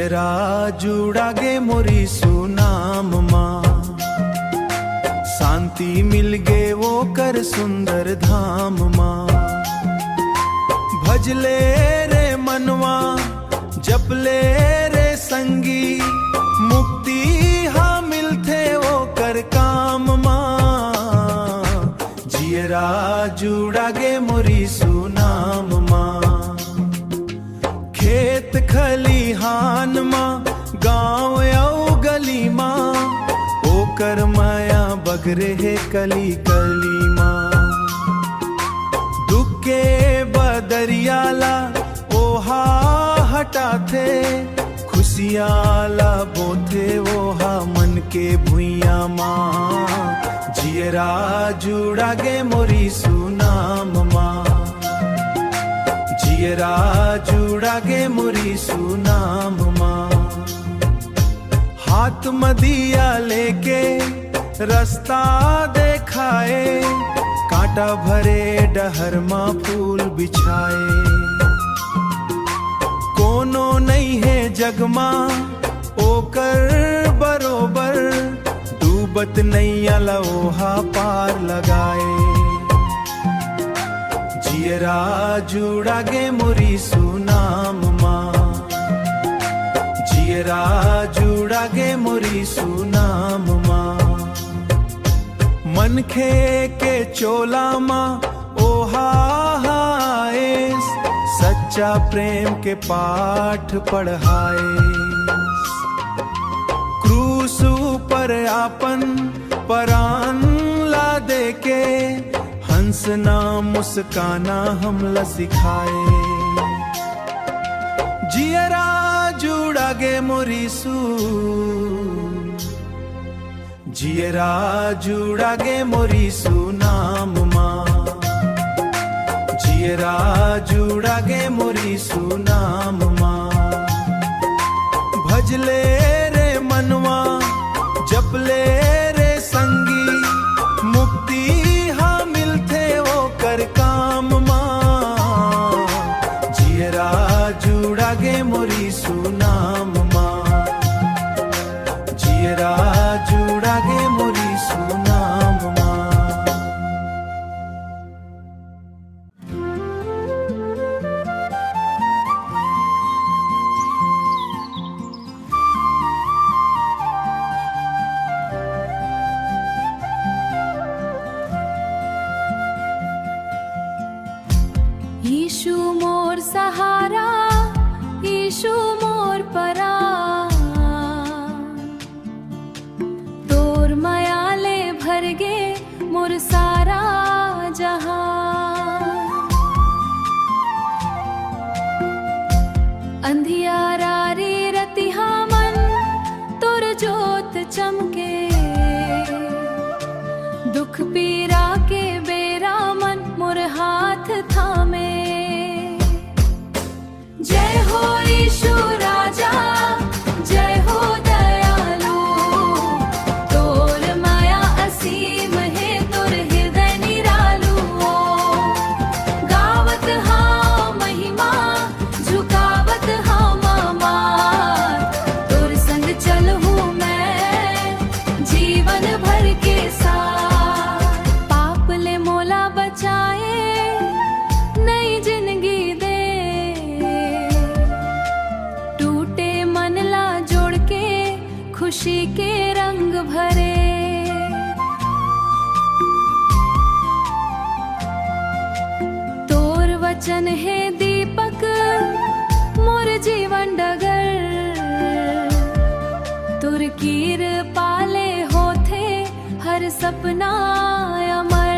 जियरा जुड़ागे मोरी सुनाम माँ, शांति मिल गे वो कर सुंदर धाम माँ। भजले रे मनवा जपले रे संगी, मुक्ति हाँ मिलते वो कर काम माँ। जियरा जुड़ागे मोरी सुनाम माँ, खेत खलिहान माँ गाँव औ गली माँ, ओकर माया बगरे है कली कली माँ। दुख के बदरियाला ओहा हटाथे, खुशियाला बोथे ओहा मन के भुइया माँ। जियरा जुड़ागे मोरी सुनाम माँ, जियरा जुड़ागे मोरी सुनाम माँ। हाथ मदिया लेके रास्ता देखाए, कांटा भरे डहर माँ फूल बिछाए। कोनो नहीं है जगमा ओकर बरोबर, डूबत नैया लओहा पार लगाए। जियरा जुड़ागे मोरी सुनाम माँ, जियरा जुड़ागे मोरी सुनाम माँ। मनखे के चोला माँ ओहा हाए, सच्चा प्रेम के पाठ पढ़ाए। क्रूस पर आपन परान ला देके, हंसना मुस्काना हमला सिखाए। जियरा जुड़ागे मोरी जियरा जुड़ागे मोरी सुनाम माँ, जियरा जुड़ागे मोरी सुनाम माँ। भजले रे मनवा जपले रे संगी, मुक्ति हाँ मिलते वो कर काम माँ। जियरा जुड़ागे मोरी सुनाम माँ, जियरा जुड़ागे मोरी सुनाम माँ। यीशु मोर सहारा, यीशु मोर परान, तोर मायाले भर गे मोर सारा जहां। अंधियारा रे रतिहा मन तोर जोत चमके, दुख पीरा के बेरा मन मोर हाथ थामे। जय हो यीशु राजा, जय हो दयालु, तोर माया असीम है, तोर हृदय निरालु। गावत हाँ महिमा, झुकावत हाँ मामार, तोर संग चलहूँ मैं जीवन भर के साथ। पाप ले मोला बचाए, नई जिंदगी दे, टूटे मन ला जोड़ के खुशी के रंग भरे। तोर वचन है दीपक मोर जीवन डगर, तोर कीर पाले होथे हर सपना अमर।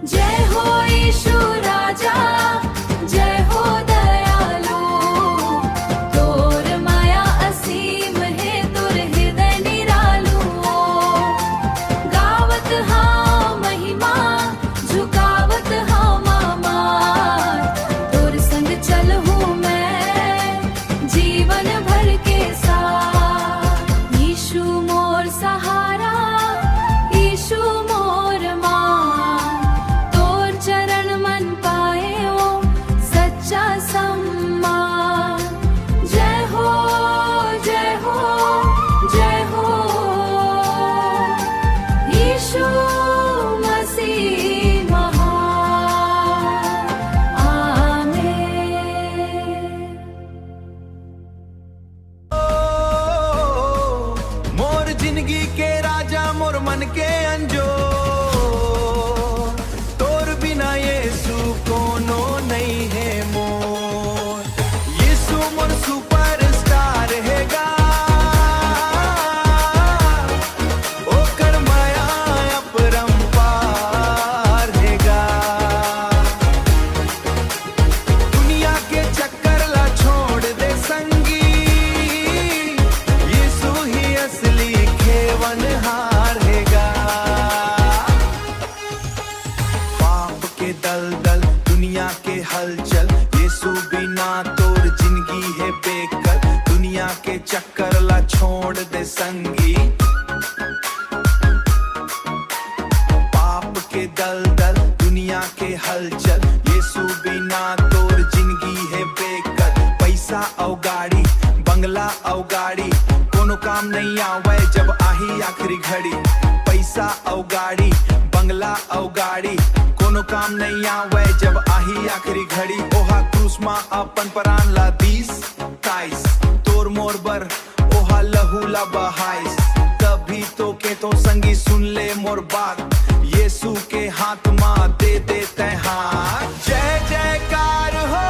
जय हो यीशु राजा, जय हो दयालु, तोर माया असीम है, तोर हृदय निरालु। गावत हाँ महिमा, झुकावत हाँ मामार, तोर संग चलहूँ मैं जीवन भर के साथ। यीशु मोर सहारा, यीशु मोर जिंदगी के राजा मोर मन के अंजो, तोर बिना यीशु कोनो नहीं है मोर। यीशु मोर सुपरस्टार हैगा, ओकर माया अपरंपार हैगा। दुनिया के चक्कर ला छोड़ दे संगी, यीशु ही असली खेवनहार हैगा। पाप के दलदल दुनिया के हलचल, यीशु बिना तोर जिंदगी है बेकर। दुनिया के चक्कर ला छोड़ दे संगी, पाप के दलदल दुनिया के हलचल, यीशु बिना तोर जिंदगी है बेकर। पैसा औ गाड़ी, बंगला औ गाड़ी, कोनो काम नहीं आवे जब आही आखिरी घड़ी। पैसा औ गाड़ी, बंगला औ गाड़ी, कोनो काम नहीं आवे जब आही आखिरी घड़ी। ओहा क्रूस मा अपन परान ला 20-23, तोर मोर बर ओहा लहू ला बहाइस। तभी तो के तो संगी सुन ले मोर बात, यीशु के हाथ मा दे देते हाथ। जय जयकार हो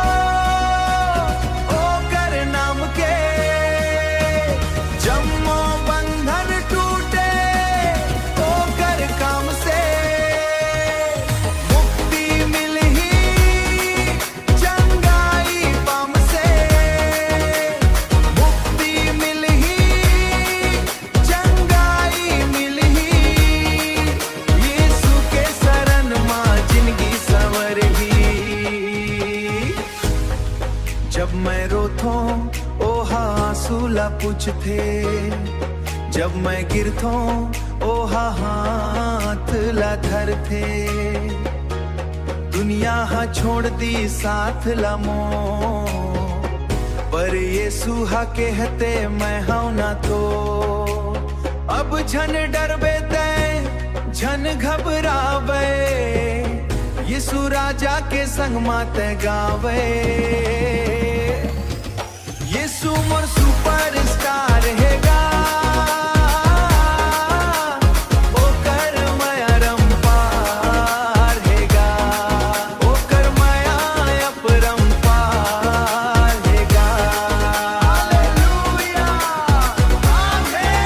ओकर नाम के, जम्मो बंधन टूटे ओकर काम से। मुक्ति मिलही चंगाई पाम से, मुक्ति मिलही चंगाई मिलही। यीशु के शरण मां जिंदगी संवरही। जब मैं रोथो ओहा आंसू ला पूछथे, जब मैं गिरथो ओहा हाथ ला धरथे। दुनिया हा छोड़ दी साथ ला मोर, पर यीशु हा कहते मैं हूं ना तो। अब झन डरबे ते झन घबरावे, यीशु राजा के संग माते गावे। यीशु मोर सुपरस्टार हैगा, ओकर माया रंपार हैगा, ओकर माया अपरंपार हैगा। Hallelujah amen.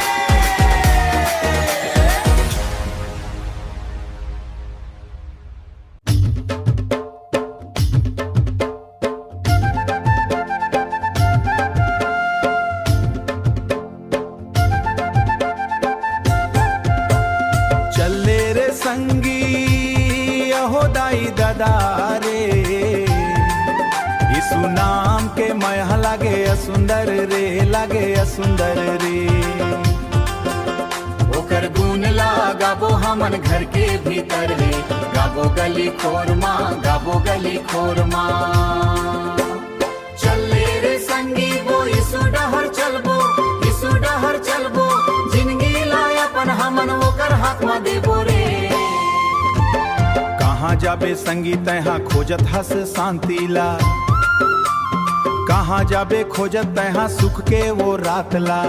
चले रे संगी अहो दाई दादा रे, यीशु नाम के मया लागे असुंदर रे, लागे असुंदर रे। ओकर गुण ला गाबो हमन घर के भीतर रे, गाबो गली खोरमा, गाबो गली खोरमा। चले रे संगी वो यीशु डहर चलबो, यीशु डहर चलबो। जिंदगी लायापन हमन ओकर हाथ में देबो रे। कहाँ जाबे संगी तहाँ खोजत हस शांति ला, कहाँ जाबे खोजत तहाँ सुख के वो रात ला।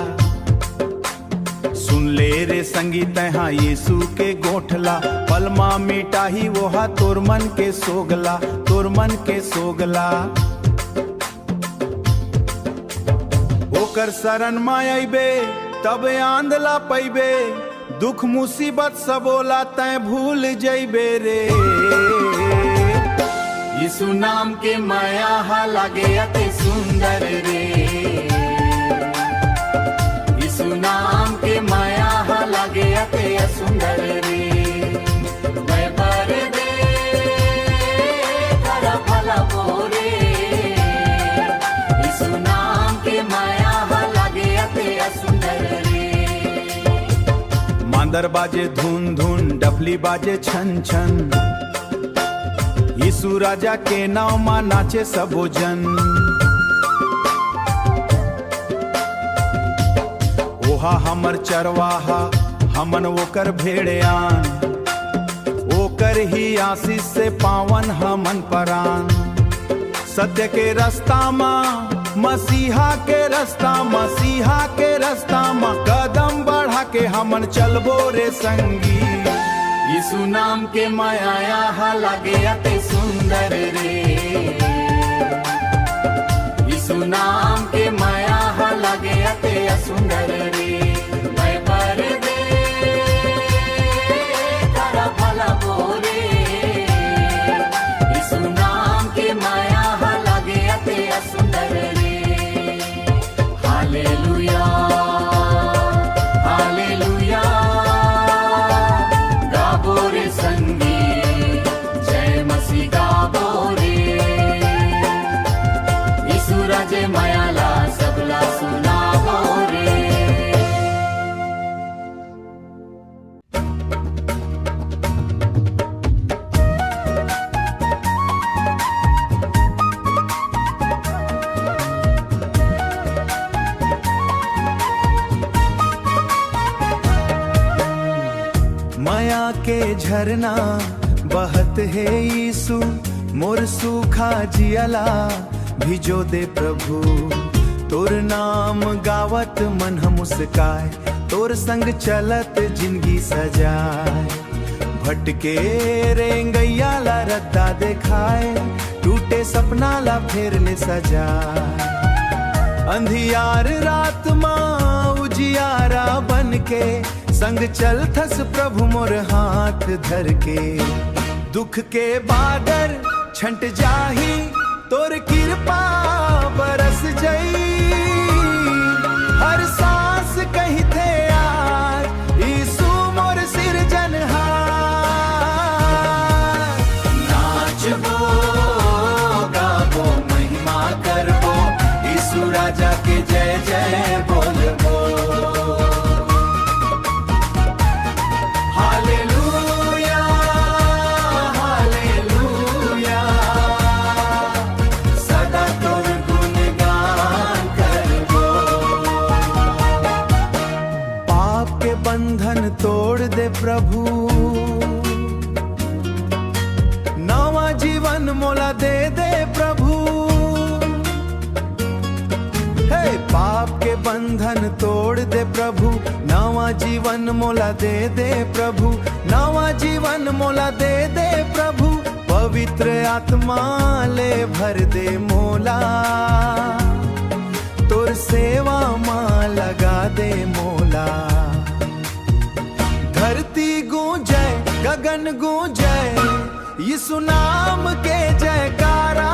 सुन ले रे संगी तहाँ यीशु के गोठला, पलमा मिटाही वो हा तोर मन के सोगला, तोर मन के सोगला। ओकर शरण माय अइबे तब आंदला पैबे, दुख मुसीबत सबोला तै भूल जइबे रे। यीशु नाम के माया हा लागे अति सुंदर रे, यीशु नाम के माया हा लागे अति सुंदर रे। मैं पर दे कर भला बोरे, यीशु नाम के माया हा लागे अति सुंदर रे। मांदर बाजे धुन धुन, डफली बाजे छन छन, यीशु राजा के नाव मा नाचे सबो जन। ओहा हमर चरवाहा हमन ओकर भेड़ियान, ओकर ही आशीष से पावन हमन परान। सत्य के रास्ता माँ मसीहा के रास्ता, मसीहा के रास्ता माँ कदम बढ़ा बढ़ा के हमन चलबो रे संगी। यीशु नाम के माया हा लागे अति सुंदर रे। यीशु नाम के माया हा लागे अति सुंदर रे। मैं पर दे तारा भला बोरे। यीशु नाम के माया हा लागे अति सुंदर रे। हालेलुया हालेलुया गाबो रे संगी जय मसीह गाबो रे। यीशु राजे मायाला सबला सुनाबो रे। माया के झरना बहत है यीशु, मोर सूखा जियला भिजो दे प्रभु। तोर नाम गावत मन हम मुस्काए, तोर संग चलत जिंदगी सजाए। भटके रेंगैया ला रद्दा देखाए, टूटे सपना ला फेर ले सजाए। अंधियार रात माँ उजियारा बन के संग चल थस प्रभु मोर हाथ धर के। दुख के बादर छंट जाही, तोर कृपा बरस जई। हर सांस कही थे आज यीशु मोर सिरजनहार। नाचबो गाबो महिमा करबो, यीशु राजा के जय जय बोलबो। हालेलुया हालेलुया सदा तोर गुणगान करबो। पाप के बंधन तोड़ दे प्रभु, नवा जीवन मोला दे दे प्रभु। हे पाप के बंधन तोड़ दे प्रभु, नवा जीवन मोला दे दे प्रभु। नवा जीवन मोला दे दे प्रभु, पवित्र आत्मा ले भर दे मोला। तोर सेवा माँ लगा दे मोला। धरती गूंजे गगन गूंजे यीशु नाम के जयकारा।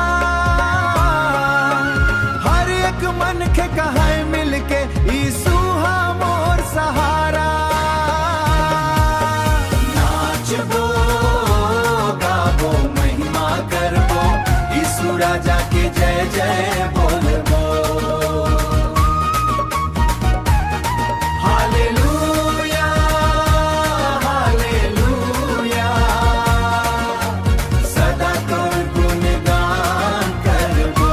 हर एक मन के कहे मिल के यीशु हम और सहारा। नाचबो गाबो महिमा करबो, यीशु राजा के जय जय बोलबो। हालेलुया हालेलुया सदा तोर गुणगान करबो।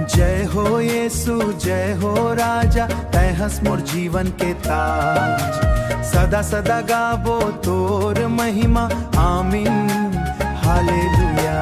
जय हो यीशु जय हो राजा, तै हंस मोर जीवन के ताज। सदा सदा गाबो तोर महिमा, आमीन हालेलुया।